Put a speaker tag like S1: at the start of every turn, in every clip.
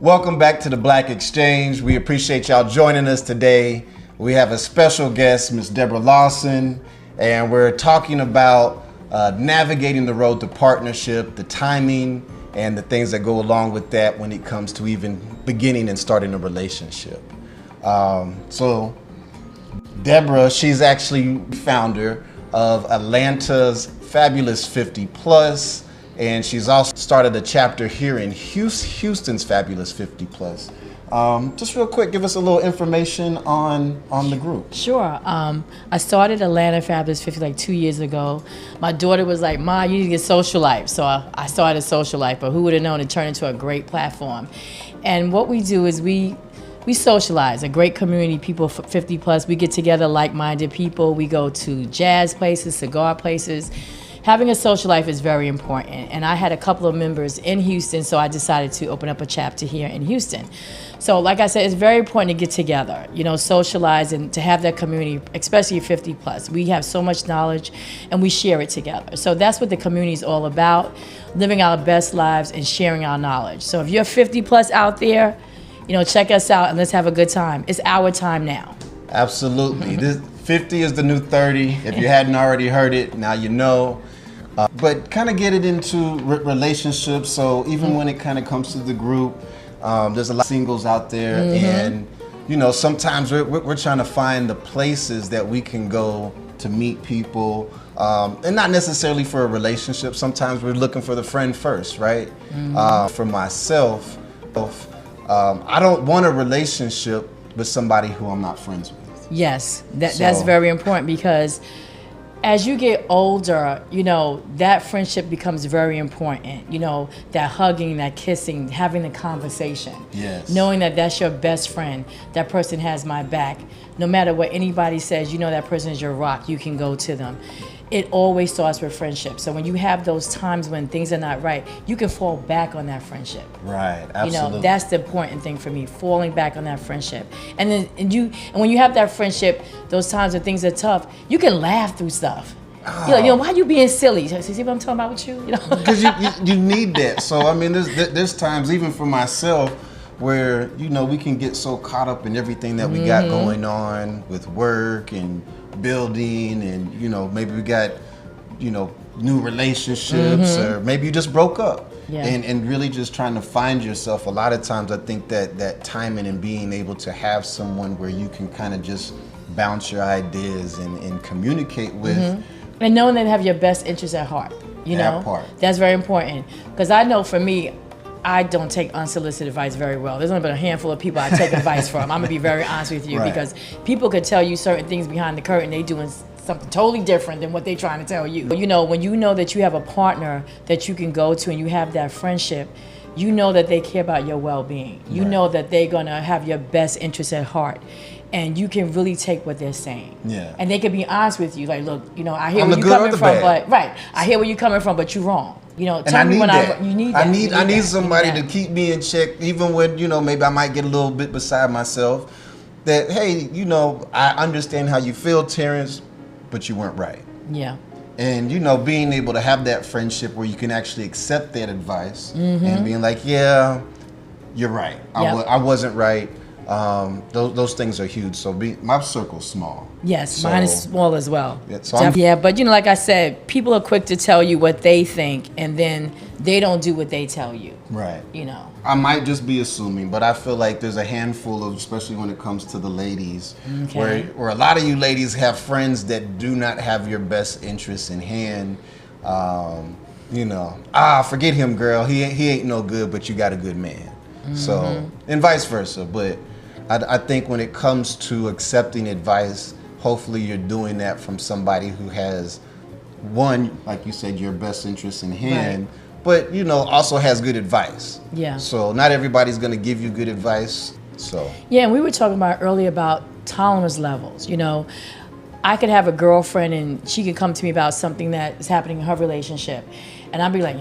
S1: Welcome back to the Black Exchange. We appreciate y'all joining us today. We have a special guest, Ms. Deborah Lawson, and we're talking about navigating the road to partnership, the timing, and the things that go along with that when it comes to even beginning and starting a relationship. So Deborah, she's actually founder of Atlanta's Fabulous 50 Plus, and she's also started a chapter here in Houston's Fabulous 50 Plus. Just real quick, give us a little information on the group.
S2: Sure. I started Atlanta Fabulous 50 like 2 years ago. My daughter was like, "Ma, you need to get Social Life." So I started Social Life, but who would have known it turned into a great platform. And what we do is we socialize, a great community, people 50 plus. We get together, like-minded people. We go to jazz places, cigar places. Having a social life is very important. And I had a couple of members in Houston, so I decided to open up a chapter here in Houston. So like I said, it's very important to get together, socialize and to have that community, especially 50 plus. We have so much knowledge and we share it together. So that's what the community is all about, living our best lives and sharing our knowledge. So if you're 50 plus out there, check us out and let's have a good time. It's our time now.
S1: Absolutely. This 50 is the new 30. If you hadn't already heard it, now you know. But kind of get it into relationships. So even when it kind of comes to the group, there's a lot of singles out there, and sometimes we're trying to find the places that we can go to meet people, and not necessarily for a relationship. Sometimes we're looking for the friend first, right? For myself, I don't want a relationship with somebody who I'm not friends with.
S2: Yes, that's very important, because as you get older, that friendship becomes very important. That hugging, that kissing, having the conversation.
S1: Yes.
S2: Knowing that that's your best friend, that person has my back. No matter what anybody says, that person is your rock. You can go to them. It always starts with friendship. So when you have those times when things are not right, you can fall back on that friendship.
S1: Right, absolutely.
S2: That's the important thing for me, falling back on that friendship. And when you have that friendship, those times when things are tough, you can laugh through stuff. Why are you being silly? See what I'm talking about with you?
S1: Because you need that. So I mean, there's times even for myself where we can get so caught up in everything that we got going on with work and building, and maybe we got new relationships, or maybe you just broke up.
S2: Yeah.
S1: And really just trying to find yourself. A lot of times I think that timing and being able to have someone where you can kind of just bounce your ideas and communicate with,
S2: and knowing that they have your best interests at heart.
S1: That part.
S2: That's very important, because I know for me, I don't take unsolicited advice very well. There's only been a handful of people I take advice from. I'm gonna be very honest with you,
S1: right.
S2: Because people could tell you certain things behind the curtain. They doing something totally different than what they're trying to tell you. When you know that you have a partner that you can go to and you have that friendship, you know that they care about your well-being. You know that they're gonna have your best interests at heart. And you can really take what they're saying.
S1: Yeah.
S2: And they can be honest with you, like, look, I hear where you're coming from, but I hear where you're coming from, but you're wrong. Tell me when you need that.
S1: I need somebody to keep me in check, even when maybe I might get a little bit beside myself. That hey, I understand how you feel, Terrance, but you weren't right.
S2: Yeah.
S1: And being able to have that friendship where you can actually accept that advice and being like, yeah, you're right.
S2: Yep.
S1: I wasn't right. Those things are huge. So my circle's small.
S2: Yes, mine is small as well.
S1: Yeah,
S2: but like I said, people are quick to tell you what they think, and then they don't do what they tell you.
S1: Right. I might just be assuming, but I feel like there's a handful of, especially when it comes to the ladies, where a lot of you ladies have friends that do not have your best interests in hand. Forget him, girl. He ain't no good, but you got a good man. So, and vice versa. But I think when it comes to accepting advice, hopefully you're doing that from somebody who has, one, like you said, your best interest in hand, but also has good advice.
S2: Yeah.
S1: So not everybody's gonna give you good advice. So.
S2: Yeah, and we were talking about earlier about tolerance levels. I could have a girlfriend and she could come to me about something that is happening in her relationship, and I'd be like,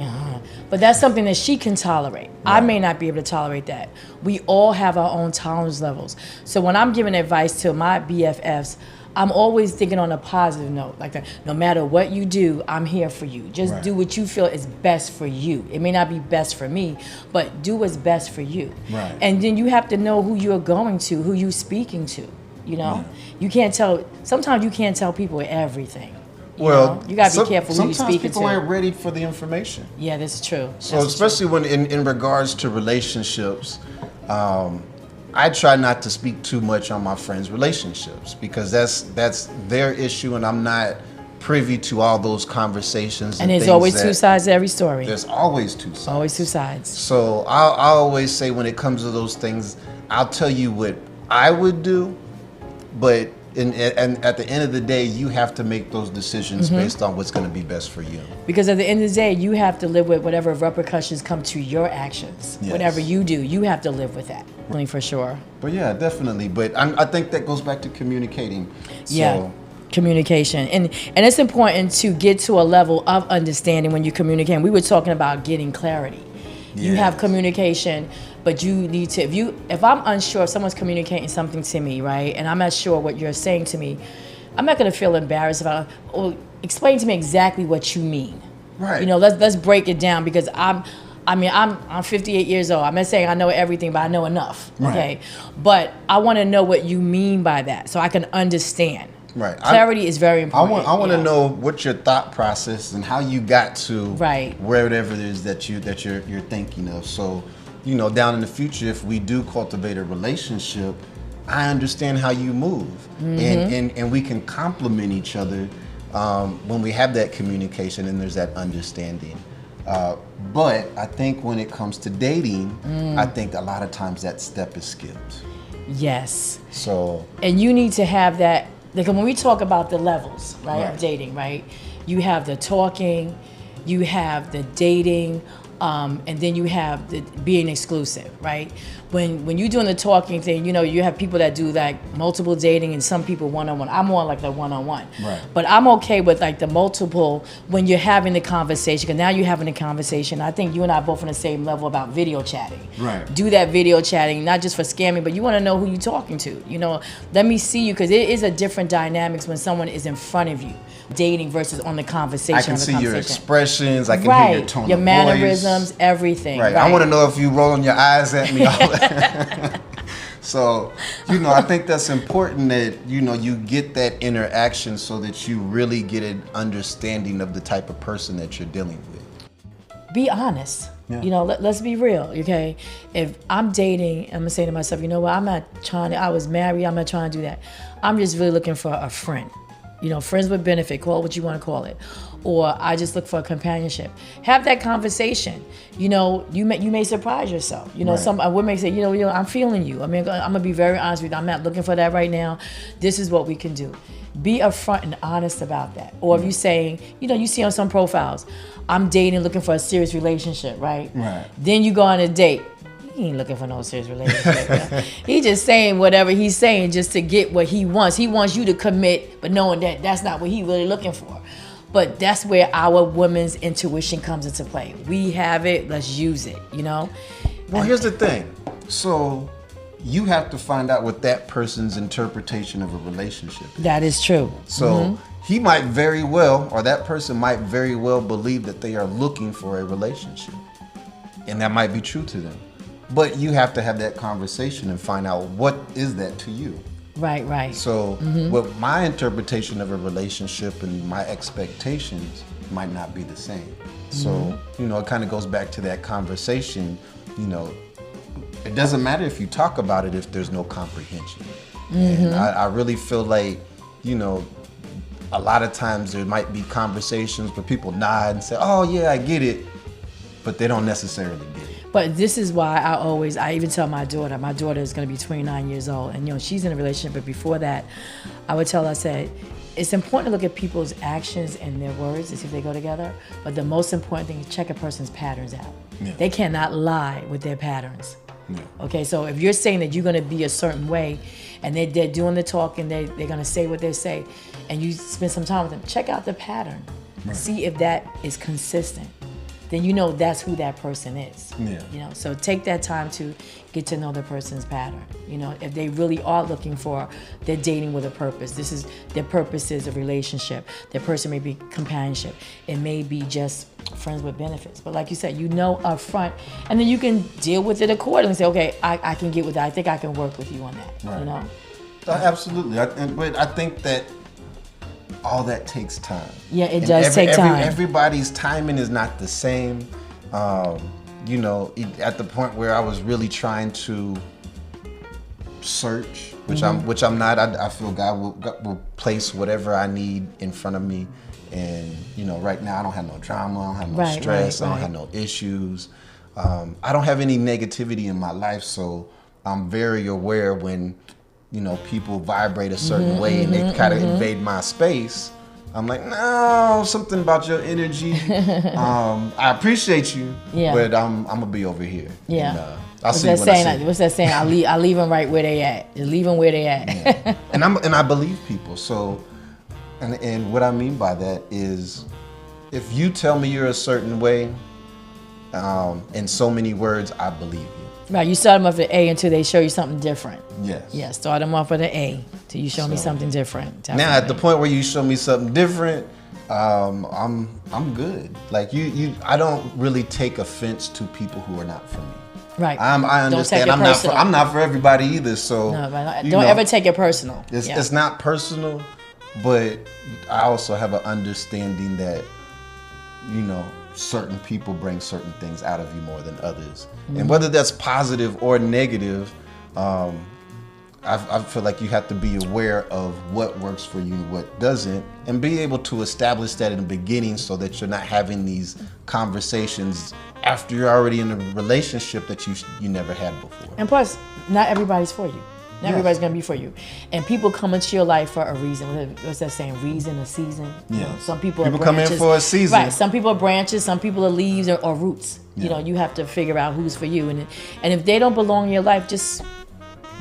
S2: but that's something that she can tolerate. I may not be able to tolerate that. We all have our own tolerance levels. So when I'm giving advice to my BFFs, I'm always thinking on a positive note, like that. No matter what you do, I'm here for you. Just do what you feel is best for you. It may not be best for me, but do what's best for you.
S1: Right.
S2: And then you have to know who you're going to, who you're speaking to. You know, you can't tell. Sometimes you can't tell people everything. You know? You gotta be careful who you're speaking to.
S1: Sometimes people aren't ready for the information.
S2: Yeah, that's true.
S1: So especially when in regards to relationships, I try not to speak too much on my friends' relationships because that's their issue, and I'm not privy to all those conversations.
S2: And there's always two sides to every story.
S1: There's always two sides.
S2: Always two sides.
S1: So I always say when it comes to those things, I'll tell you what I would do, but and at the end of the day, you have to make those decisions based on what's going to be best for you. Because
S2: at the end of the day, you have to live with whatever repercussions come to your actions. Yes. Whatever you do, you have to live with that. For sure.
S1: But yeah, definitely. But I think that goes back to communicating.
S2: Yeah. Communication. And it's important to get to a level of understanding when you communicate. We were talking about getting clarity. Yes. You have communication, but you need to, if I'm unsure, if someone's communicating something to me, right, and I'm not sure what you're saying to me, I'm not going to feel embarrassed about, or explain to me exactly what you mean.
S1: Right.
S2: You know, let's break it down because I'm 58 years old. I'm not saying I know everything, but I know enough.
S1: Right.
S2: Okay. But I want to know what you mean by that so I can understand.
S1: Right.
S2: Clarity is very important.
S1: I want to know what your thought process and how you got to
S2: right.
S1: whatever it is that you're thinking of. So, you know, down in the future, if we do cultivate a relationship, I understand how you move, and we can complement each other when we have that communication and there's that understanding. But I think when it comes to dating, I think a lot of times that step is skipped.
S2: Yes.
S1: So.
S2: And you need to have that. Like when we talk about the levels, right, of dating, right, you have the talking, you have the dating, and then you have the being exclusive, right? When you're doing the talking thing, you know, you have people that do like multiple dating and some people one-on-one. I'm more like the one-on-one.
S1: Right.
S2: But I'm okay with like the multiple when you're having the conversation, because now you're having a conversation. I think you and I are both on the same level about video chatting.
S1: Right.
S2: Do that video chatting, not just for scamming, but you want to know who you're talking to. You know, let me see you, because it is a different dynamics when someone is in front of you, dating versus on the conversation.
S1: I can see your expressions. I can hear your tone
S2: your
S1: of
S2: mannerisms,
S1: voice.
S2: Everything.
S1: Right. I want to know if you rolling your eyes at me. So, you know, I think that's important that, you know, you get that interaction so that you really get an understanding of the type of person that you're dealing with.
S2: Be honest.
S1: Yeah.
S2: You know, let's be real, okay? If I'm dating, I'm gonna say to myself, you know what, I was married, I'm not trying to do that. I'm just really looking for a friend. You know, friends with benefit, call it what you want to call it. Or I just look for a companionship. Have that conversation. You know, you may surprise yourself. You know,
S1: right.
S2: Some women may say, you know, I'm feeling you. I mean, I'm gonna be very honest with you. I'm not looking for that right now. This is what we can do. Be upfront and honest about that. Or if you're saying, you know, you see on some profiles, I'm dating, looking for a serious relationship, right?
S1: Right.
S2: Then you go on a date. He ain't looking for no serious relationship. He just saying whatever he's saying just to get what he wants. He wants you to commit, but knowing that that's not what he really looking for. But that's where our women's intuition comes into play. We have it, let's use it, you know?
S1: Well, here's the thing. So you have to find out what that person's interpretation of a relationship is.
S2: That is true.
S1: So he might very well, or that person might very well believe that they are looking for a relationship. And that might be true to them. But you have to have that conversation and find out what is that to you.
S2: Right.
S1: So what my interpretation of a relationship and my expectations might not be the same. So, you know, it kind of goes back to that conversation. You know, it doesn't matter if you talk about it if there's no comprehension. And I really feel like, you know, a lot of times there might be conversations where people nod and say, oh yeah, I get it, but they don't necessarily get it.
S2: But this is why I even tell my daughter is going to be 29 years old, and you know, she's in a relationship, but before that, I would tell her, I said, it's important to look at people's actions and their words to see if they go together, but the most important thing is check a person's patterns out.
S1: Yeah.
S2: They cannot lie with their patterns.
S1: Yeah.
S2: Okay, so if you're saying that you're going to be a certain way, and they're doing the talk, and they're going to say what they say, and you spend some time with them, check out the pattern. Right. See if that is consistent. then you know that's who that person is.
S1: Yeah.
S2: You know, so take that time to get to know the person's pattern. You know, if they really are looking for, they're dating with a purpose. This is, their purpose is a relationship. Their person may be companionship. It may be just friends with benefits. But like you said, you know up front, and then you can deal with it accordingly. Say, okay, I can get with that. I think I can work with you on that.
S1: Right.
S2: You know?
S1: Absolutely. But I think that all that takes time.
S2: Yeah, it does take time.
S1: Everybody's timing is not the same. You know, at the point where I was really trying to search, which I'm not. I feel God will place whatever I need in front of me. And you know, right now I don't have no drama. I don't have no stress. I don't have no issues. I don't have any negativity in my life, so I'm very aware when, you know, people vibrate a certain way and they kind of invade my space. I'm like, no, something about your energy. I appreciate you, but I'm gonna be over here.
S2: Yeah.
S1: And, I'll see you when I see you.
S2: What's that saying? I leave them right where they at. Just leave them where they at.
S1: Yeah. And I believe people. So, and what I mean by that is, if you tell me you're a certain way, in so many words, I believe you.
S2: Right, you start them off with A until they show you something different.
S1: Yes.
S2: Yeah, start them off with an A till you show me something different. Definitely.
S1: Now, at the point where you show me something different, I'm good. Like I don't really take offense to people who are not for me.
S2: Right.
S1: I understand. I'm not for everybody either. So
S2: no, don't ever take it personal.
S1: It's not personal, but I also have an understanding that, you know, certain people bring certain things out of you more than others. And whether that's positive or negative, I feel like you have to be aware of what works for you and what doesn't, and be able to establish that in the beginning so that you're not having these conversations after you're already in a relationship that you never had before.
S2: And plus, not everybody's for you. Not everybody's gonna be for you. And people come into your life for a reason. What's that saying? Reason, a season.
S1: Yeah.
S2: You know, some people are branches.
S1: Come in for a season.
S2: Right. Some people are branches. Some people are leaves or roots. Yeah. You know, you have to figure out who's for you. And if they don't belong in your life, just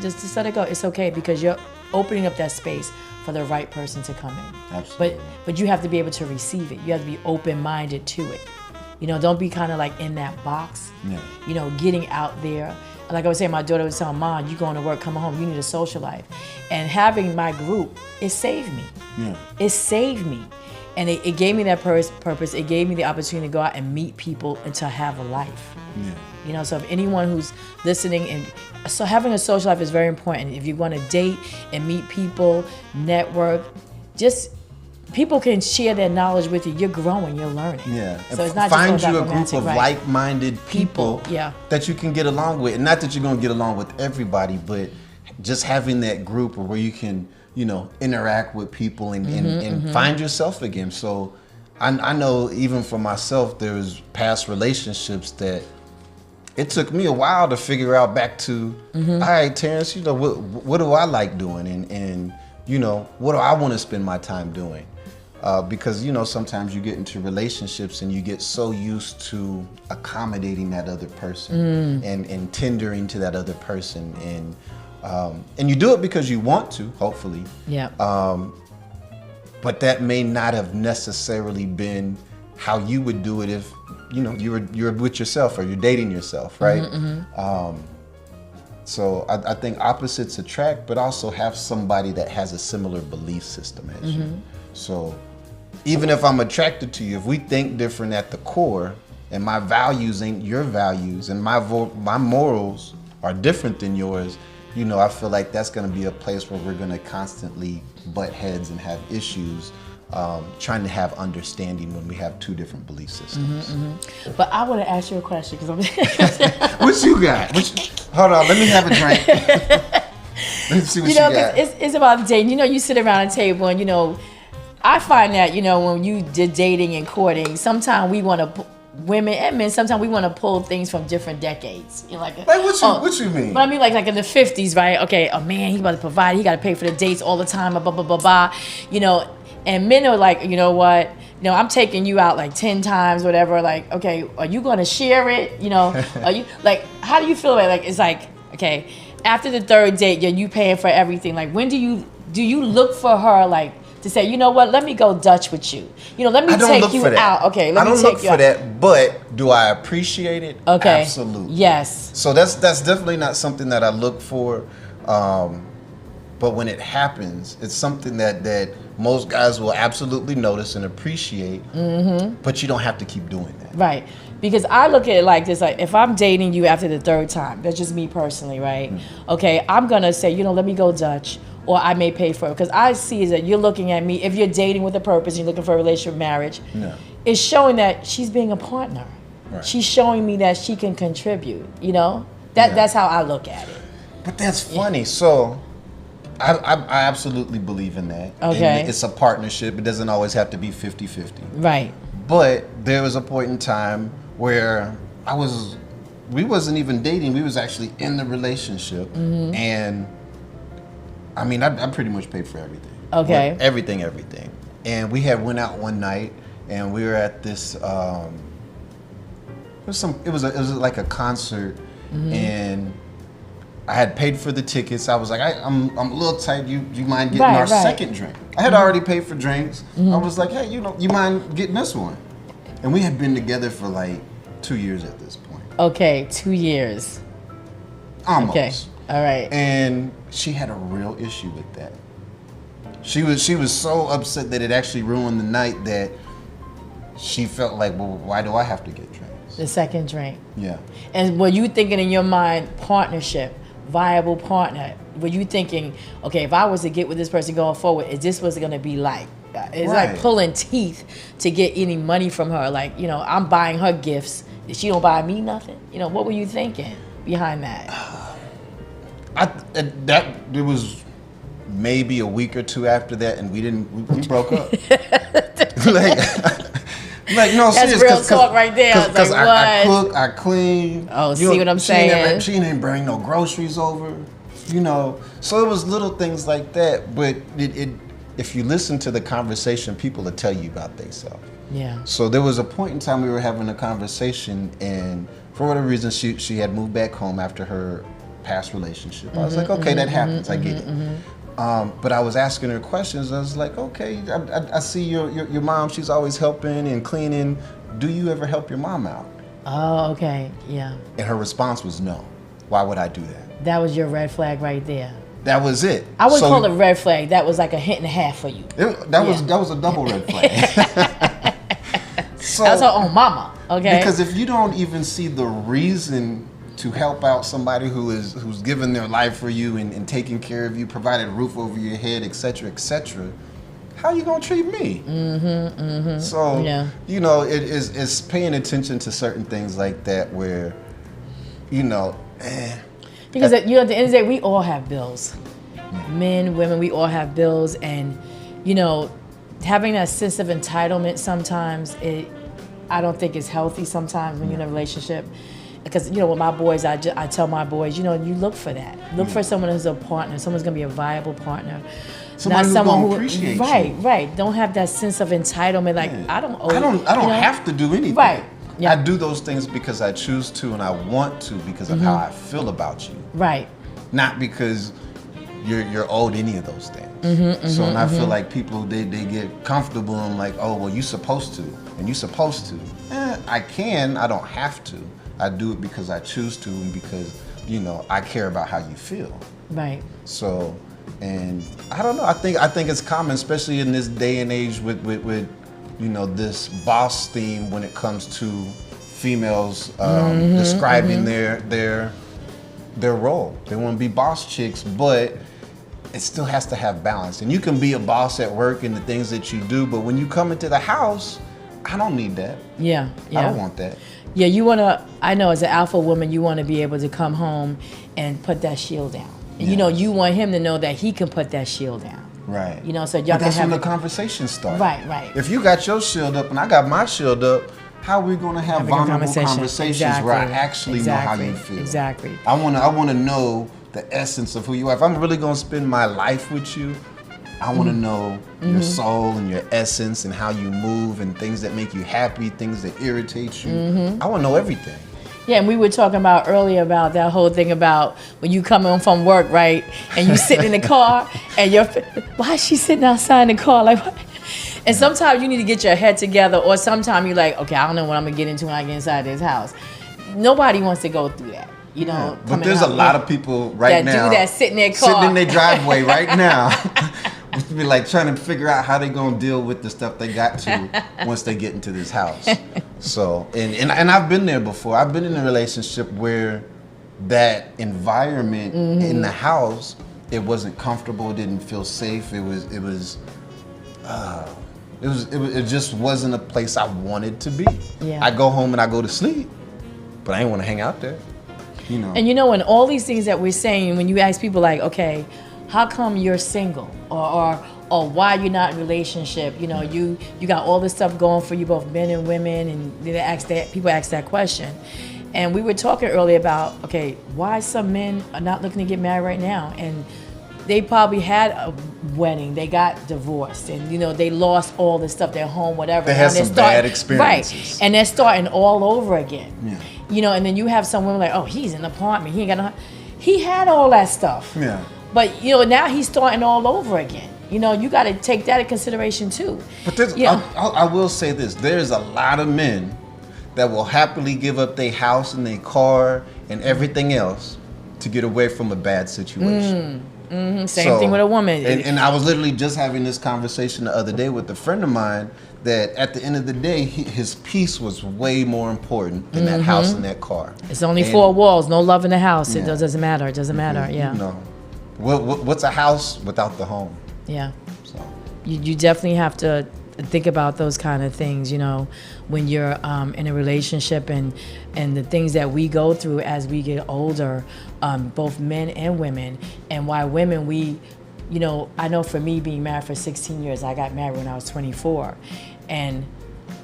S2: let it go. It's okay, because you're opening up that space for the right person to come in.
S1: Absolutely.
S2: But you have to be able to receive it. You have to be open-minded to it. You know, don't be kind of like in that box.
S1: Yeah.
S2: You know, getting out there. Like I was saying, my daughter was telling Mom, you going to work, coming home, you need a social life. And having my group, it saved me.
S1: Yeah.
S2: It saved me. And it gave me that purpose. It gave me the opportunity to go out and meet people and to have a life.
S1: Yeah.
S2: You know, so if anyone who's listening, and so having a social life is very important. If you want to date and meet people, network, just people can share their knowledge with you. You're growing, you're learning.
S1: Yeah.
S2: So it's not
S1: find
S2: just about
S1: you a group of like-minded people that you can get along with. And not that you're going to get along with everybody, but just having that group where you can, you know, interact with people and find yourself again. So I know even for myself, there was past relationships that it took me a while to figure out back to, all right, Terrance, you know, what do I like doing? And you know, what do I want to spend my time doing? Because, you know, sometimes you get into relationships and you get so used to accommodating that other person and tendering to that other person. And you do it because you want to, hopefully.
S2: Yeah.
S1: But that may not have necessarily been how you would do it if, you know, you're with yourself or you're dating yourself, right? So I think opposites attract, but also have somebody that has a similar belief system as you. So even if I'm attracted to you, if we think different at the core, and my values ain't your values, and my morals are different than yours, you know, I feel like that's going to be a place where we're going to constantly butt heads and have issues, trying to have understanding when we have two different belief systems.
S2: But I want to ask you a question, because
S1: What you got? Hold on, let me have a drink. Let's see what you got.
S2: It's about dating. You know, you sit around a table, and you know, I find that, you know, when you did dating and courting, sometimes we want to, women and men, sometimes we want to pull things from different decades. You know, like
S1: what you mean?
S2: But I mean, like in the 50s, right? Okay, a man, he about to provide, he got to pay for the dates all the time, blah, blah, blah, blah. You know, and men are like, you know what? You know, I'm taking you out like 10 times, whatever. Like, okay, are you going to share it? You know, are you, like, how do you feel about it? Like, it's like, okay, after the third date, you paying for everything. Like, when do you look for her, like, to to say, you know what, let me go Dutch with you. You know, let me take you out. Okay, let me take you out.
S1: I don't look for that, but do I appreciate it?
S2: Okay.
S1: Absolutely.
S2: Yes.
S1: So that's definitely not something that I look for. But when it happens, it's something that most guys will absolutely notice and appreciate. But you don't have to keep doing that.
S2: Right. Because I look at it like this, like if I'm dating you after the third time, that's just me personally, right? Okay, I'm gonna say, you know, let me go Dutch, or I may pay for it. Because I see that you're looking at me, if you're dating with a purpose, you're looking for a relationship, marriage, it's showing that she's being a partner. Right. She's showing me that she can contribute, you know? That's how I look at it.
S1: But that's funny. So I absolutely believe in that.
S2: Okay.
S1: And it's a partnership. It doesn't always have to be 50-50.
S2: Right.
S1: But there was a point in time where we wasn't even dating. We was actually in the relationship. And I mean, I pretty much paid for everything.
S2: Okay.
S1: Like, everything. And we had went out one night and we were at this, it was like a concert and I had paid for the tickets. I was like, I'm a little tight. You mind getting our second drink? I had already paid for drinks. I was like, hey, you mind getting this one? And we had been together for like 2 years at this point.
S2: Okay, 2 years.
S1: Almost.
S2: Okay, all right.
S1: And she had a real issue with that. She was so upset that it actually ruined the night that she felt like, well, why do I have to get drinks?
S2: The second drink.
S1: Yeah.
S2: And were you thinking in your mind, partnership, viable partner? Were you thinking, okay, if I was to get with this person going forward, is this what's going to be like? It's like pulling teeth to get any money from her. Like, you know, I'm buying her gifts. She don't buy me nothing. You know, what were you thinking behind that?
S1: There was maybe a week or two after that, and we broke up. Like no,
S2: that's
S1: serious,
S2: real talk right there.
S1: Because
S2: like,
S1: I cook, I clean.
S2: Oh, see what I'm saying?
S1: She didn't bring no groceries over, you know. So it was little things like that. But if you listen to the conversation, people will tell you about themselves.
S2: Yeah.
S1: So there was a point in time we were having a conversation, and for whatever reason, she had moved back home after her past relationship. I was like, okay, that happens. I get it. But I was asking her questions. I was like, okay, I see your mom. She's always helping and cleaning. Do you ever help your mom out?
S2: Oh, okay, yeah.
S1: And her response was no. Why would I do that?
S2: That was your red flag right there.
S1: That was it.
S2: I wouldn't call it red flag. That was like a hint and a half for you.
S1: That was a double red flag. So,
S2: that was her own mama. Okay.
S1: Because if you don't even see the reason to help out somebody who's given their life for you and taking care of you, provided a roof over your head, etc., how you gonna treat me? So you know, it's paying attention to certain things like that where, you know,
S2: because you know, at the end of the day, we all have bills. Men, women, we all have bills, and you know, having that sense of entitlement sometimes I don't think is healthy sometimes when you're in a relationship. Because, you know, with my boys, I tell my boys, you know, you look for that. Look for someone who's a partner. Someone's going to be a viable partner.
S1: Not someone who appreciates you.
S2: Right. Don't have that sense of entitlement. Like, I don't owe
S1: I don't have to do anything.
S2: Right. Yeah.
S1: I do those things because I choose to and I want to because of how I feel about you.
S2: Right.
S1: Not because you're owed any of those things. So and I feel like people, they get comfortable and like, oh, well, you're supposed to. And you're supposed to. I can. I don't have to. I do it because I choose to and because, you know, I care about how you feel. Right. So, and I don't know. I think it's common, especially in this day and age with you know, this boss theme when it comes to females describing their role. They want to be boss chicks, but it still has to have balance. And you can be a boss at work and the things that you do, but when you come into the house, I don't need that. Yeah. I don't want that.
S2: Yeah, you want to, I know as an alpha woman, you want to be able to come home and put that shield down. And, you know, you want him to know that he can put that shield down.
S1: Right.
S2: You know, so y'all
S1: but
S2: can
S1: that's
S2: have
S1: when the conversation starts.
S2: Right.
S1: If you got your shield up and I got my shield up, how are we going to have vulnerable conversations where I actually know how you feel? Exactly. I want to know the essence of who you are. If I'm really going to spend my life with you, I want to know your soul and your essence and how you move and things that make you happy, things that irritate you. I want to know everything.
S2: Yeah, and we were talking about earlier about that whole thing about when you come home from work, right? And you sit in the car and why is she sitting outside in the car? Like, what? And sometimes you need to get your head together, or sometimes you're like, okay, I don't know what I'm gonna get into when I get inside this house. Nobody wants to go through that, you know.
S1: But there's a lot of people right now
S2: that do that, sit in their car,
S1: sitting in their driveway right now, be like trying to figure out how they gonna deal with the stuff they got to once they get into this house. So, and I've been there before. I've been in a relationship where that environment in the house, it wasn't comfortable, it didn't feel safe. It just wasn't a place I wanted to be.
S2: Yeah.
S1: I go home and I go to sleep, but I didn't want to hang out there. You know.
S2: And you know, and all these things that we're saying, when you ask people like, okay, how come you're single, or why you're not in a relationship? You know, you got all this stuff going for you, both men and women, and people ask that question. And we were talking earlier about, okay, why some men are not looking to get married right now, and they probably had a wedding, they got divorced, and you know, they lost all this stuff, their home, whatever.
S1: They had some bad experiences.
S2: Right, and they're starting all over again.
S1: Yeah.
S2: You know, and then you have some women like, oh, he's in an apartment, he ain't got no, he had all that stuff.
S1: Yeah.
S2: But you know, now he's starting all over again. You know, you got to take that into consideration too.
S1: But there's, I will say this: there's a lot of men that will happily give up their house and their car and everything else to get away from a bad situation.
S2: Same thing with a woman.
S1: And I was literally just having this conversation the other day with a friend of mine that at the end of the day, his peace was way more important than that house and that car.
S2: It's only 4 walls, no love in the house. It doesn't matter. It doesn't matter. Yeah.
S1: You know, what's a house without the home?
S2: Yeah.
S1: So
S2: You definitely have to think about those kind of things, you know, when you're in a relationship, and the things that we go through as we get older, both men and women, and why women, you know, I know for me being married for 16 years, I got married when I was 24, and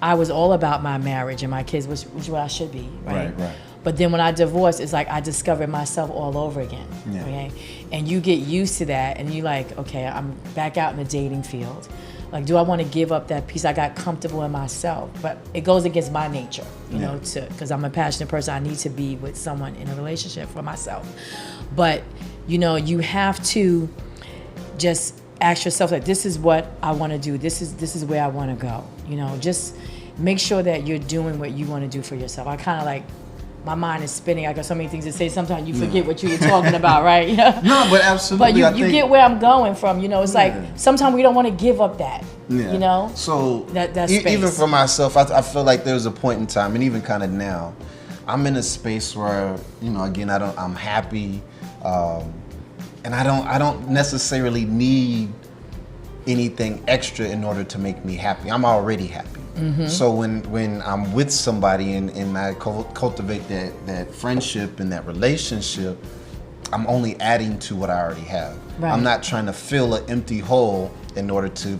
S2: I was all about my marriage and my kids, which is what I should be, right? Right. But then when I divorced, it's like I discovered myself all over again, okay? And you get used to that, and you're like, okay, I'm back out in the dating field. Like, do I want to give up that piece? I got comfortable in myself, but it goes against my nature, you know, because I'm a passionate person. I need to be with someone in a relationship for myself. But, you know, you have to just ask yourself, like, this is what I want to do. This is where I want to go. You know, just make sure that you're doing what you want to do for yourself. I kind of like, my mind is spinning. I got so many things to say. Sometimes you forget what you were talking about, right? You know?
S1: No, but absolutely.
S2: But you get where I'm going from. You know, it's like sometimes we don't want to give up that.
S1: Yeah.
S2: You know.
S1: So
S2: that space.
S1: Even for myself, I feel like there was a point in time, and even kind of now, I'm in a space where, you know, again, I'm happy, and I don't necessarily need anything extra in order to make me happy. I'm already happy. So when I'm with somebody and I cultivate that friendship and that relationship, I'm only adding to what I already have. Right. I'm not trying to fill an empty hole in order to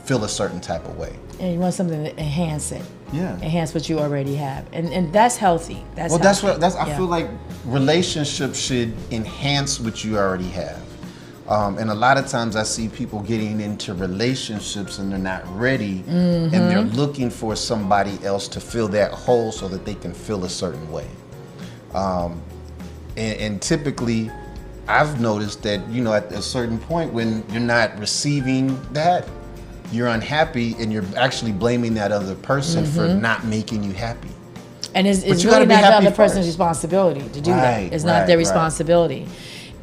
S1: feel a certain type of way. And
S2: you want something to enhance it.
S1: Yeah.
S2: Enhance what you already have. And that's healthy. I
S1: feel like relationships should enhance what you already have. And a lot of times I see people getting into relationships and they're not ready, and they're looking for somebody else to fill that hole so that they can feel a certain way. And typically, I've noticed that, you know, at a certain point when you're not receiving that, you're unhappy and you're actually blaming that other person for not making you happy.
S2: And it's really not the other person's responsibility to do that. It's not their responsibility.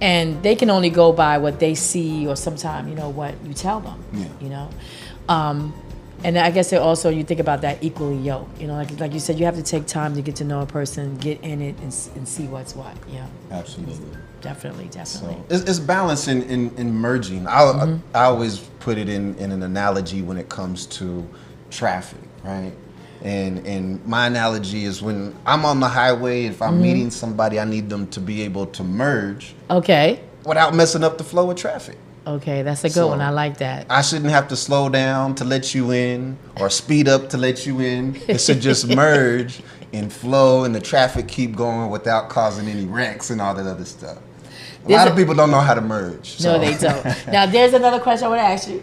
S2: And they can only go by what they see, or sometimes, you know, what you tell them, you know. And I guess you think about that equally yoked. You know, like you said, you have to take time to get to know a person, get in it, and see what's what. Yeah.
S1: Absolutely.
S2: Definitely.
S1: So it's balance in merging. I always put it in an analogy when it comes to traffic, right? And my analogy is when I'm on the highway, if I'm meeting somebody, I need them to be able to merge. Okay. Without messing up the flow of traffic.
S2: Okay, that's a good one. I like that.
S1: I shouldn't have to slow down to let you in or speed up to let you in. It should just merge and flow and the traffic keep going without causing any wrecks and all that other stuff. A lot of people don't know how to merge.
S2: No, they don't. Now, there's another question I want to ask you.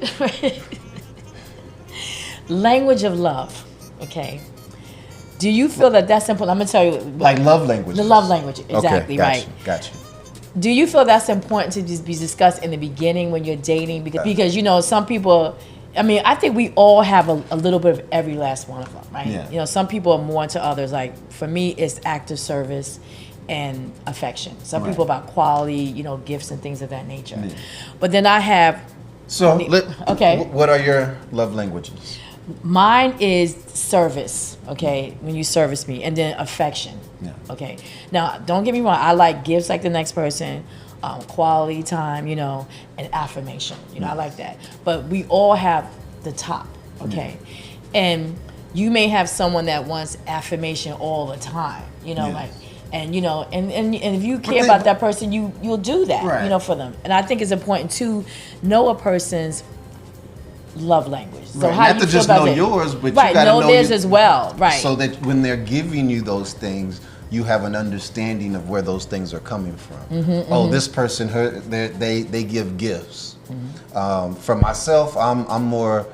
S2: Language of love. Okay. Do you feel that that's important? I'm gonna tell you.
S1: Like love language.
S2: The love language, exactly, right.
S1: Gotcha.
S2: Do you feel that's important to just be discussed in the beginning when you're dating? Because you know, some people, I mean, I think we all have a little bit of every last one of them, right?
S1: Yeah.
S2: You know, some people are more into others. Like for me, it's act of service and affection. Some people about quality, you know, gifts and things of that nature. Yeah. But then I have.
S1: So,
S2: okay.
S1: What are your love languages?
S2: Mine is service, okay, when you service me, and then affection, okay. Now, don't get me wrong, I like gifts like the next person, quality time, you know, and affirmation, you know, I like that. But we all have the top, okay? And you may have someone that wants affirmation all the time, you know, like, and you know, and if you care about that person, you'll do that, you know, for them. And I think it's important to know a person's love language. So how
S1: not
S2: do you
S1: to
S2: feel
S1: just
S2: about
S1: know
S2: it?
S1: yours, but you gotta
S2: know theirs as well, right?
S1: So that when they're giving you those things, you have an understanding of where those things are coming from. This person, they give gifts. For myself, I'm more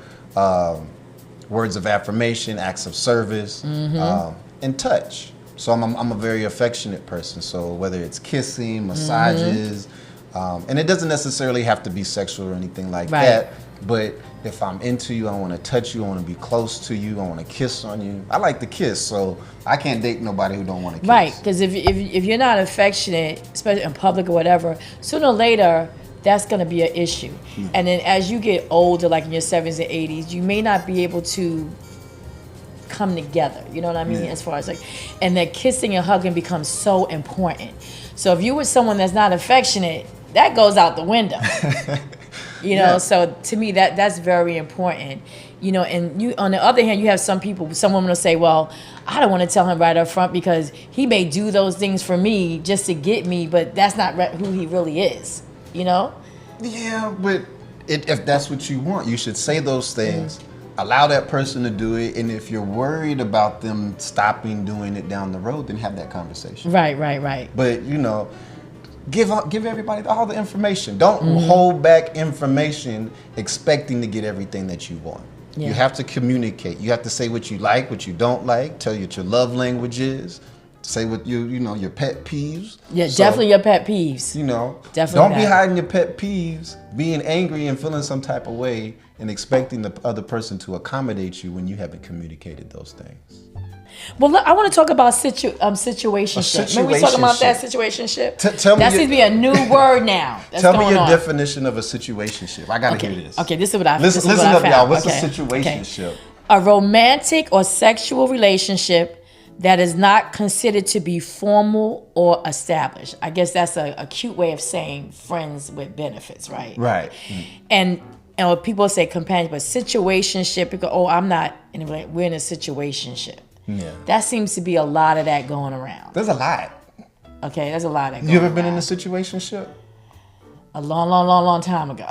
S1: words of affirmation, acts of service, and touch. So I'm a very affectionate person. So whether it's kissing, massages, and it doesn't necessarily have to be sexual or anything like that. But if I'm into you, I want to touch you, I want to be close to you, I want to kiss on you. I like to kiss, so I can't date nobody who don't want to kiss.
S2: Right, because if you're not affectionate, especially in public or whatever, sooner or later, that's going to be an issue. And then as you get older, like in your 70s and 80s, you may not be able to come together, you know what I mean, as far as like, and that kissing and hugging becomes so important. So if you were someone that's not affectionate, that goes out the window. You know, so to me that's very important. You know, and you on the other hand, you have some women will say, well, I don't want to tell him right up front because he may do those things for me just to get me, but that's not who he really is, you know?
S1: Yeah, but if that's what you want, you should say those things, allow that person to do it, and if you're worried about them stopping doing it down the road, then have that conversation.
S2: Right.
S1: But, you know, give everybody all the information. Don't hold back information expecting to get everything that you want. You have to communicate. You have to say what you like, what you don't like, tell you what your love language is, say what your pet peeves. Yeah,
S2: so, definitely your pet peeves.
S1: You know,
S2: definitely
S1: don't be hiding your pet peeves, being angry and feeling some type of way and expecting the other person to accommodate you when you haven't communicated those things.
S2: Well, look, I want to talk about situationship. Maybe we talk about that situationship. That seems to be a new word now.
S1: Tell me your definition of a situationship. I gotta hear this.
S2: Okay, this is what I
S1: listen up, y'all. What's a situationship?
S2: A romantic or sexual relationship that is not considered to be formal or established. I guess that's a cute way of saying friends with benefits, right?
S1: Right.
S2: And people say companion, but situationship. Because I'm not in a we're in a situationship.
S1: Yeah.
S2: That seems to be a lot of that going around.
S1: There's a lot.
S2: Okay, there's a lot of that going around.
S1: You ever been in a situationship?
S2: A long time ago.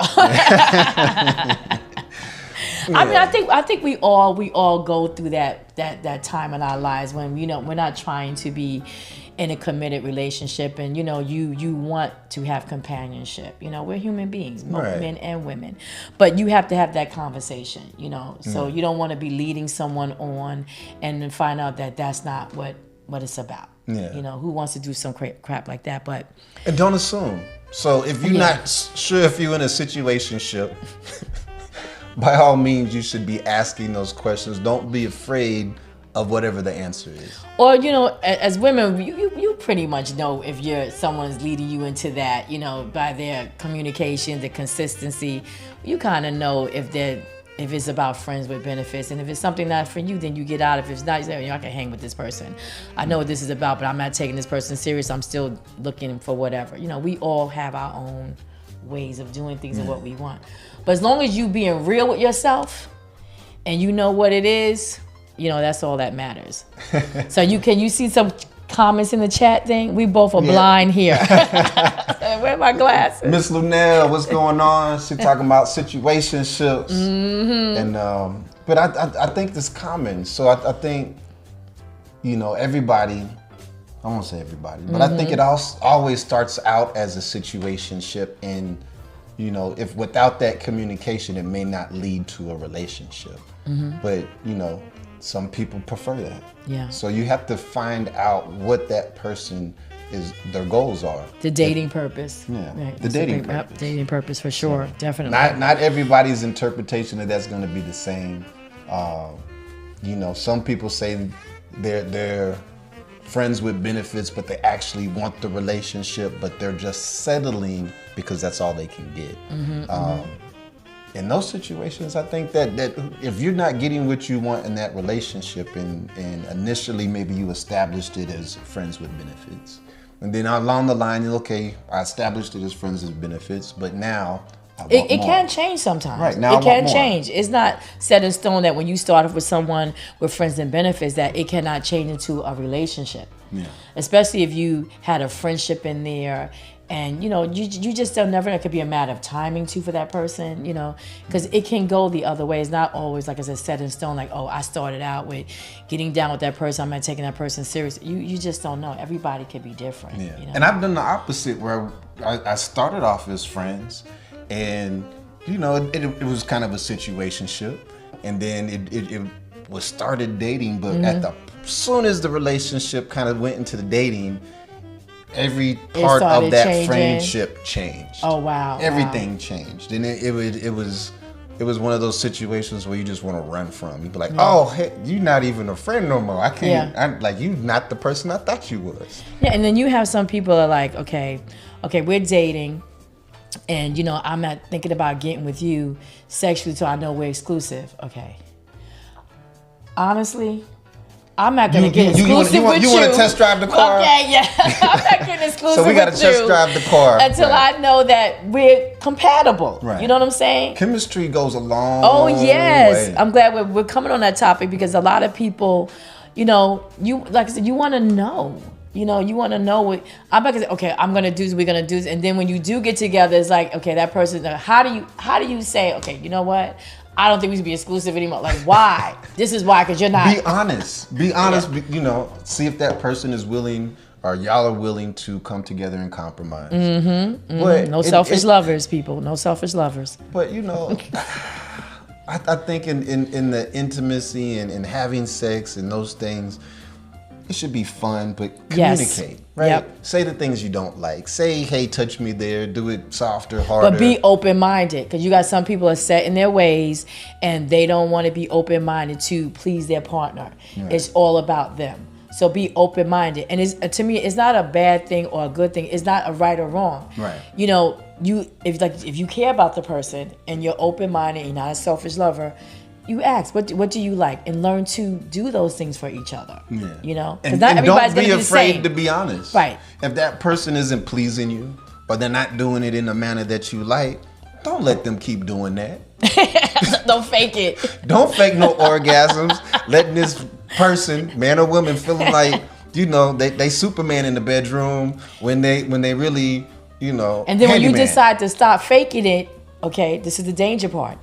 S2: I mean, I think we all go through that time in our lives when, you know, we're not trying to be in a committed relationship, and you know, you want to have companionship. You know, we're human beings, men and women, but you have to have that conversation. You know, so you don't want to be leading someone on and then find out that that's not what it's about.
S1: Yeah.
S2: You know, who wants to do some crap like that?
S1: And don't assume. So if you're not sure if you're in a situationship, by all means, you should be asking those questions. Don't be afraid of whatever the answer is.
S2: Or, you know, as women, you pretty much know if someone's leading you into that, you know, by their communication, the consistency. You kind of know if it's about friends with benefits, and if it's something not for you, then you get out. If it's not, you say, I can hang with this person. I know what this is about, but I'm not taking this person serious. I'm still looking for whatever. You know, we all have our own ways of doing things and what we want. But as long as you being real with yourself and you know what it is, you know, that's all that matters. So you see some comments in the chat thing? We both are blind here. Where are my glasses?
S1: Miss Lunell, what's going on? She's talking about situationships. And but I think this common. So I think, you know, everybody, I won't say everybody, but I think it always starts out as a situationship, and you know, if without that communication, it may not lead to a relationship. But you know, some people prefer that.
S2: Yeah.
S1: So you have to find out what that person is, their goals are.
S2: The dating purpose.
S1: Yeah.
S2: Right.
S1: The dating purpose.
S2: Dating purpose for sure. Definitely.
S1: Not everybody's interpretation of that's going to be the same. You know, some people say they're friends with benefits, but they actually want the relationship, but they're just settling because that's all they can get. In those situations, I think that if you're not getting what you want in that relationship, and initially maybe you established it as friends with benefits, and then along the line, okay, I established it as friends with benefits, but now I want
S2: It
S1: more.
S2: can change sometimes.
S1: Right, now I
S2: it can
S1: want more.
S2: change. It's not set in stone that when you start off with someone with friends and benefits that it cannot change into a relationship.
S1: Yeah.
S2: Especially if you had a friendship in there, and you know you just don't never. It could be a matter of timing too for that person. You know, because it can go the other way. It's not always, like I said, set in stone. Like, oh, I started out with getting down with that person. I'm not taking that person serious. You just don't know. Everybody could be different.
S1: Yeah.
S2: You know?
S1: And I've done the opposite, where I started off as friends, and you know it was kind of a situationship, and then it was started dating, but at the soon as the relationship kind of went into the dating, every part of
S2: started
S1: that
S2: changing.
S1: friendship changed.
S2: Oh wow.
S1: Everything changed, and it was one of those situations where you just want to run from. You'd be like, oh, hey, you're not even a friend no more. I can't.
S2: Yeah.
S1: Like, you're not the person I thought you was.
S2: Yeah, and then you have some people that are like, okay, we're dating, and you know, I'm not thinking about getting with you sexually, so I know we're exclusive. Okay. Honestly, I'm not gonna get exclusive with you.
S1: You want to test drive the car?
S2: Okay, yeah. I'm not getting exclusive
S1: So we got to
S2: with
S1: test
S2: you
S1: drive the car
S2: until
S1: right.
S2: I know that we're compatible.
S1: Right.
S2: You know what I'm saying?
S1: Chemistry goes a long
S2: yes,
S1: way.
S2: I'm glad we're coming on that topic, because a lot of people, you know, you like I said, you want to know. You know, you want to know what I'm not gonna say. Okay, I'm gonna do this. We're gonna do this, and then when you do get together, it's like, okay, that person. How do you say, okay, you know what? I don't think we should be exclusive anymore. Like, why? This is why, because you're not.
S1: Be honest. Be honest. You know, see if that person is willing, or y'all are willing to come together and compromise. But
S2: No selfish lovers, people. No selfish lovers.
S1: But you know, I think in the intimacy and having sex and those things, it should be fun, but communicate, right?
S2: Yep.
S1: Say the things you don't like. Say, hey, touch me there. Do it softer, harder.
S2: But be open-minded, because you got some people are set in their ways and they don't want to be open-minded to please their partner. Right. It's all about them. So be open-minded. And to me, it's not a bad thing or a good thing. It's not a right or wrong.
S1: Right.
S2: You know, if you care about the person and you're open-minded and you're not a selfish lover, you ask, what do you like, and learn to do those things for each other. Yeah. You know,
S1: and
S2: not everybody's
S1: don't be
S2: gonna
S1: afraid to be honest.
S2: Right.
S1: If that person isn't pleasing you, or they're not doing it in a manner that you like, don't let them keep doing that.
S2: Don't fake it.
S1: Don't fake no orgasms. Letting this person, man or woman, feeling like, you know, they Superman in the bedroom when they really, you know.
S2: And then when you
S1: handyman.
S2: decide to stop faking it, okay, this is the danger part.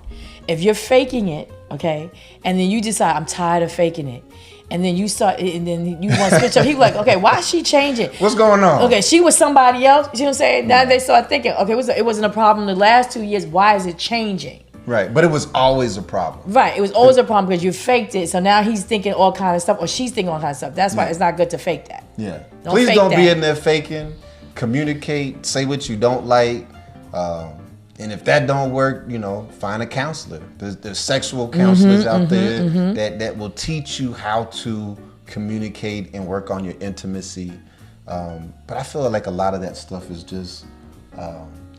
S2: If you're faking it, okay, and then you decide, I'm tired of faking it, and then you start, and then you want to switch up. He's like, okay, why is she changing?
S1: What's going on?
S2: Okay, she was somebody else. You know what I'm saying? Now they start thinking, okay, it wasn't a problem the last 2 years. Why is it changing?
S1: Right, but it was always a problem.
S2: Right, it was always a problem because you faked it. So now he's thinking all kind of stuff, or she's thinking all kind of stuff. That's why it's not good to fake that.
S1: Yeah.
S2: Please
S1: don't be in there faking. Communicate. Say what you don't like. And if that don't work, you know, find a counselor. There's sexual counselors out there that will teach you how to communicate and work on your intimacy. But I feel like a lot of that stuff is just,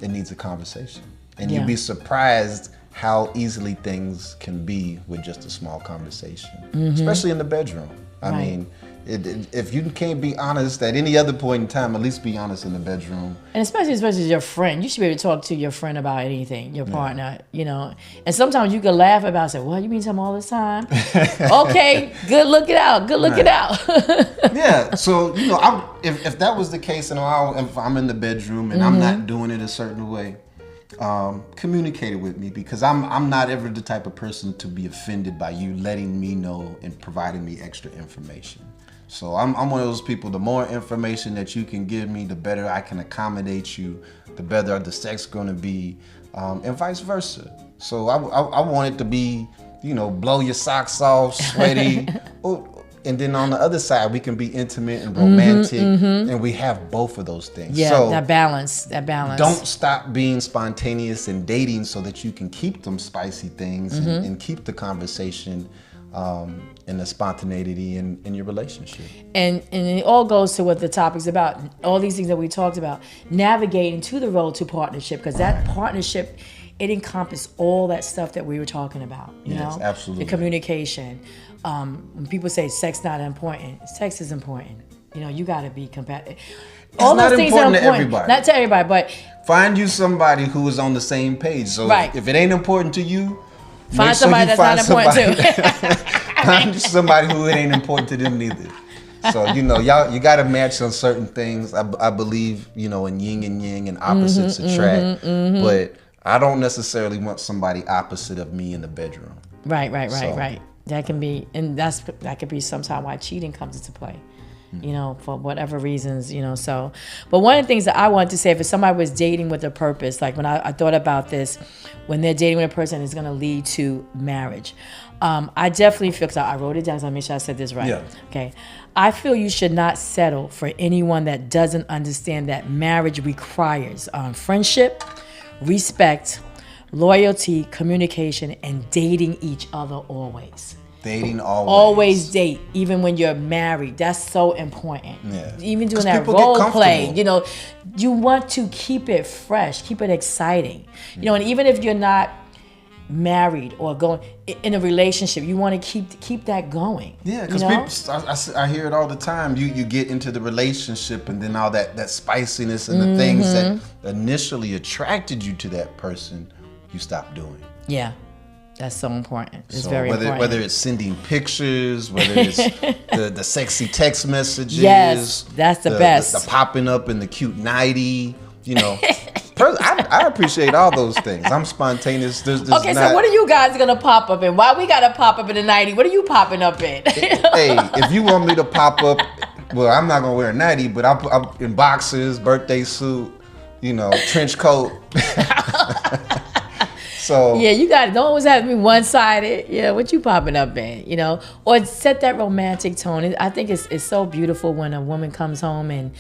S1: it needs a conversation. And you'd be surprised how easily things can be with just a small conversation, especially in the bedroom. I mean, if you can't be honest at any other point in time, at least be honest in the bedroom.
S2: And especially your friend. You should be able to talk to your friend about anything, your partner, you know. And sometimes you can laugh about it, say, well, you mean something all this time? Okay, good look it out. Good look it out.
S1: Yeah, so, you know, if that was the case, and if I'm in the bedroom and I'm not doing it a certain way, communicate it with me, because I'm not ever the type of person to be offended by you letting me know and providing me extra information. So I'm one of those people, the more information that you can give me, the better I can accommodate you, the better the sex going to be, and vice versa. So I want it to be, blow your socks off, sweaty. And then on the other side, we can be intimate and romantic, and we have both of those things.
S2: Yeah,
S1: so
S2: that balance.
S1: Don't stop being spontaneous and dating so that you can keep them spicy things and keep the conversation and the spontaneity in your relationship.
S2: And it all goes to what the topic's about. All these things that we talked about, navigating to the road to partnership, because that partnership, it encompasses all that stuff that we were talking about. You know,
S1: absolutely.
S2: The communication. When people say sex not important, sex is important. You got to be compatible. All those things are important
S1: to everybody.
S2: Not to everybody, but
S1: find you somebody who is on the same page. So if it ain't important to you,
S2: find somebody that's not important too.
S1: Find somebody who it ain't important to them neither. So you got to match on certain things. I believe in yin and yang and opposites attract, but I don't necessarily want somebody opposite of me in the bedroom.
S2: Right. That can be, and that could be sometimes why cheating comes into play. For whatever reasons, so. But one of the things that I wanted to say, if somebody was dating with a purpose, like when I thought about this, when they're dating with a person, it's going to lead to marriage. I definitely feel, because I wrote it down, so I make sure I said this right.
S1: Yeah.
S2: Okay. I feel you should not settle for anyone that doesn't understand that marriage requires friendship, respect, loyalty, communication, and dating each other always.
S1: Dating always.
S2: Always date, even when you're married. That's so important.
S1: Yeah.
S2: Even doing that role play, you want to keep it fresh, keep it exciting. And even if you're not married or going in a relationship, you want to keep that going.
S1: Yeah, because I hear it all the time. You get into the relationship, and then all that spiciness and the things that initially attracted you to that person, you stop doing.
S2: Yeah. That's so important. It's very important.
S1: Whether it's sending pictures, whether it's the sexy text messages.
S2: Yes, that's the best.
S1: The popping up in the cute nightie, I appreciate all those things. I'm spontaneous. So
S2: what are you guys going to pop up in? Why we got to pop up in the nightie? What are you popping up in?
S1: Hey, if you want me to pop up, well, I'm not going to wear a nightie, but I'm in boxers, birthday suit, trench coat. So
S2: yeah, you got it. Don't always have to be one-sided. Yeah, what you popping up in, Or set that romantic tone. I think it's so beautiful when a woman comes home and,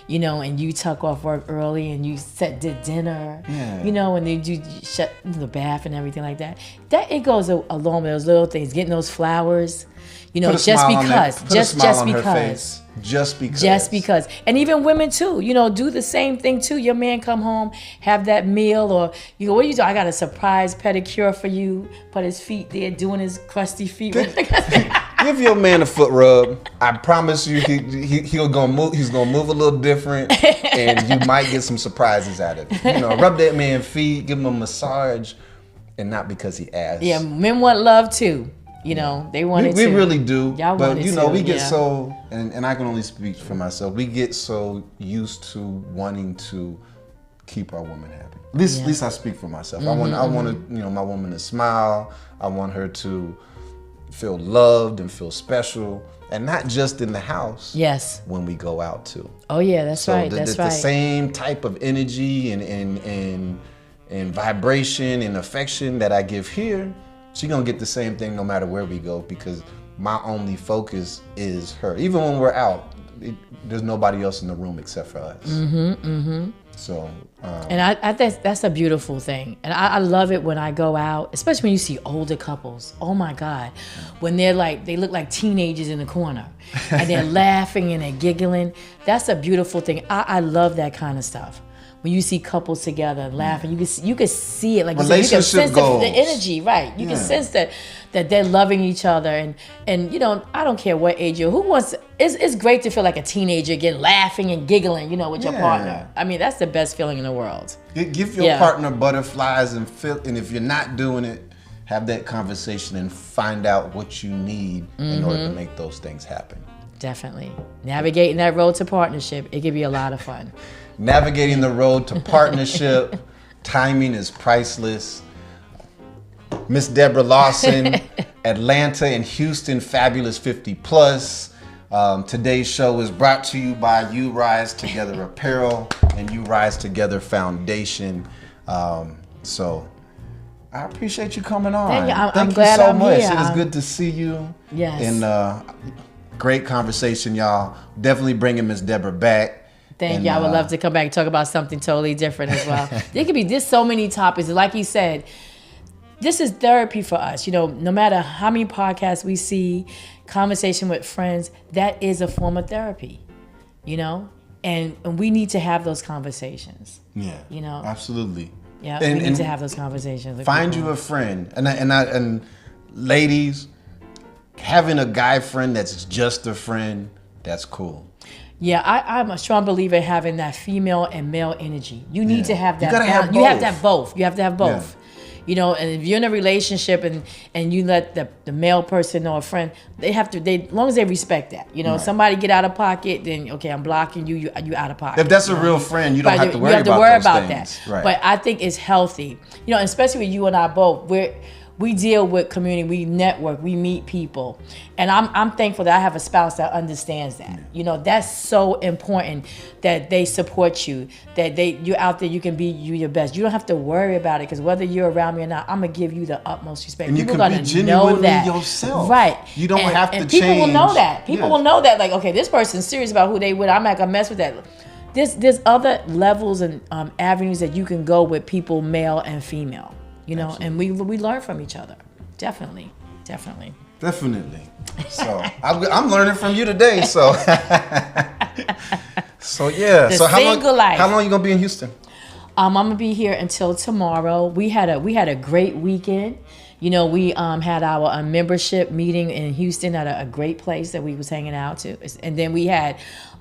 S2: and you tuck off work early and you did dinner, and then you shut the bath and everything like that. That it goes along with those little things, getting those flowers, just because. And even women too, do the same thing too. Your man come home, have that meal, or what do you do? I got a surprise pedicure for you. Put his feet there, doing his crusty feet.
S1: Give your man a foot rub. I promise you, he's gonna move a little different, and you might get some surprises out of it. Rub that man's feet, give him a massage, and not because he asked.
S2: Yeah, men want love too. They want it too.
S1: We really do.
S2: Y'all
S1: but
S2: want it too.
S1: We get so, and I can only speak for myself. We get so used to wanting to keep our woman happy. At least I speak for myself. I want my woman to smile. I want her to feel loved and feel special, and not just in the house.
S2: Yes.
S1: When we go out too.
S2: Oh yeah, that's right. That's right.
S1: The same type of energy and vibration and affection that I give here, she's gonna get the same thing no matter where we go, because my only focus is her. Even when we're out, there's nobody else in the room except for us. So,
S2: and I think that's a beautiful thing. And I love it when I go out, especially when you see older couples. Oh my God. When they look like teenagers in the corner and they're laughing and they're giggling. That's a beautiful thing. I love that kind of stuff. When you see couples together laughing, you can see it. Like you can sense the energy, right? You can sense that they're loving each other, and I don't care what age you're. Who wants? It's great to feel like a teenager again, laughing and giggling, with your partner. I mean, that's the best feeling in the world.
S1: Give your partner butterflies and if you're not doing it, have that conversation and find out what you need in order to make those things happen.
S2: Definitely. Navigating that road to partnership, it can be a lot of fun.
S1: Navigating the road to partnership, timing is priceless. Miss Deborah Lawson, Atlanta and Houston Fabulous 50 Plus. Today's show is brought to you by You Rise Together Apparel and You Rise Together Foundation. So I appreciate you coming on.
S2: Thank you. I'm
S1: Thank
S2: glad
S1: you so
S2: I'm
S1: much.
S2: here.
S1: It is good to see you.
S2: Yes.
S1: And great conversation, y'all. Definitely bringing Miss Deborah back.
S2: Thank you. I would love to come back and talk about something totally different as well. There could be just so many topics. Like you said, this is therapy for us. You know, no matter how many podcasts we see, conversation with friends, that is a form of therapy, you know? And we need to have those conversations.
S1: Yeah.
S2: You know?
S1: Absolutely.
S2: Yeah, we need to have those conversations. With
S1: Find
S2: people.
S1: you a friend. And ladies, having a guy friend that's just a friend, that's cool.
S2: Yeah, I'm a strong believer in having that female and male energy. You need to have that.
S1: You gotta have
S2: balance. You have to
S1: both.
S2: have both. You have to have both. You know, and if you're in a relationship and you let the male person know a friend, they have to. As long as they respect that. You know, somebody get out of pocket, then okay, I'm blocking you. You out of pocket.
S1: If that's a real friend, you don't have to worry about those things.
S2: that.
S1: Right.
S2: But I think it's healthy. You know, especially with you and I both. We deal with community, we network, we meet people. And I'm thankful that I have a spouse that understands that. You know, that's so important that they support you, that you're out there, you can be your best. You don't have to worry about it because whether you're around me or not, I'm going to give you the utmost respect.
S1: And you
S2: People
S1: can be
S2: gonna
S1: genuinely
S2: know that.
S1: yourself.
S2: Right.
S1: You don't have to
S2: and people
S1: change.
S2: will know that. People will know that, like, okay, this person's serious about who they with. I'm not going to mess with that. There's other levels and avenues that you can go with people, male and female. You know, Absolutely. And we learn from each other. Definitely.
S1: So I'm learning from you today. So so yeah.
S2: The
S1: so how
S2: single life.
S1: long you gonna be in Houston?
S2: I'm gonna be here until tomorrow. We had a great weekend. You know, we had our membership meeting in Houston at a great place that we was hanging out to, and then we had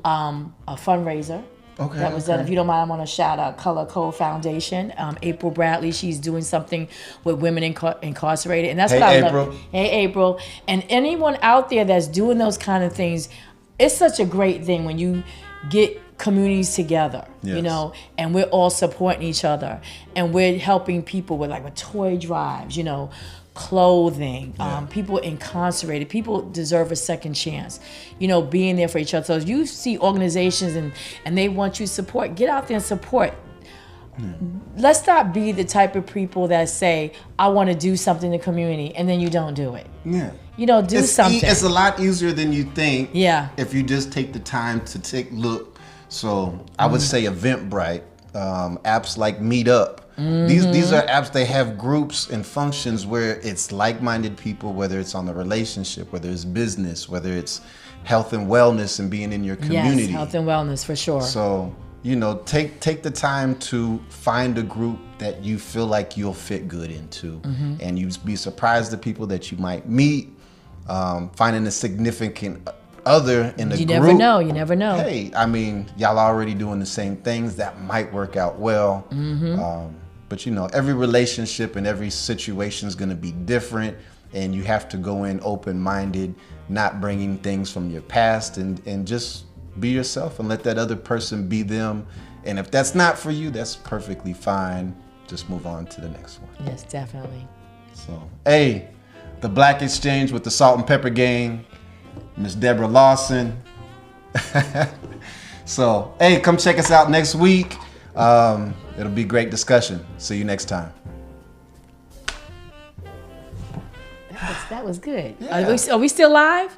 S2: a fundraiser.
S1: Okay,
S2: that was done. If you don't mind, I want to shout out Color Code Foundation. April Bradley, she's doing something with women incarcerated, and that's what I love. Hey, April, and anyone out there that's doing those kind of things, it's such a great thing when you get communities together, you know, and we're all supporting each other, and we're helping people with toy drives, you know, clothing, people incarcerated. People deserve a second chance, you know, being there for each other. So if you see organizations and they want you support, get out there and support. Let's not be the type of people that say, I want to do something in the community, and then you don't do it. You know, do something.
S1: It's a lot easier than you think.
S2: If
S1: you just take the time to look. So I would say Eventbrite, apps like Meetup. These are apps, they have groups and functions where it's like-minded people, whether it's on the relationship, whether it's business, whether it's health and wellness and being in your community.
S2: Yes, health and wellness for sure.
S1: So, you know, take the time to find a group that you feel like you'll fit good into. And you'd be surprised the people that you might meet, finding a significant other in the group.
S2: You never know.
S1: Hey, I mean, y'all already doing the same things. That might work out well. But you know, every relationship and every situation is going to be different, and you have to go in open-minded, not bringing things from your past, and just be yourself and let that other person be them. And if that's not for you, that's perfectly fine. Just move on to the next one.
S2: Yes, definitely.
S1: So, hey, the Black Exchange with the Salt and Pepper Gang, Miss Deborah Lawson. So, hey, come check us out next week. It'll be great discussion. See you next time.
S2: That was good. Yeah. Are we still live?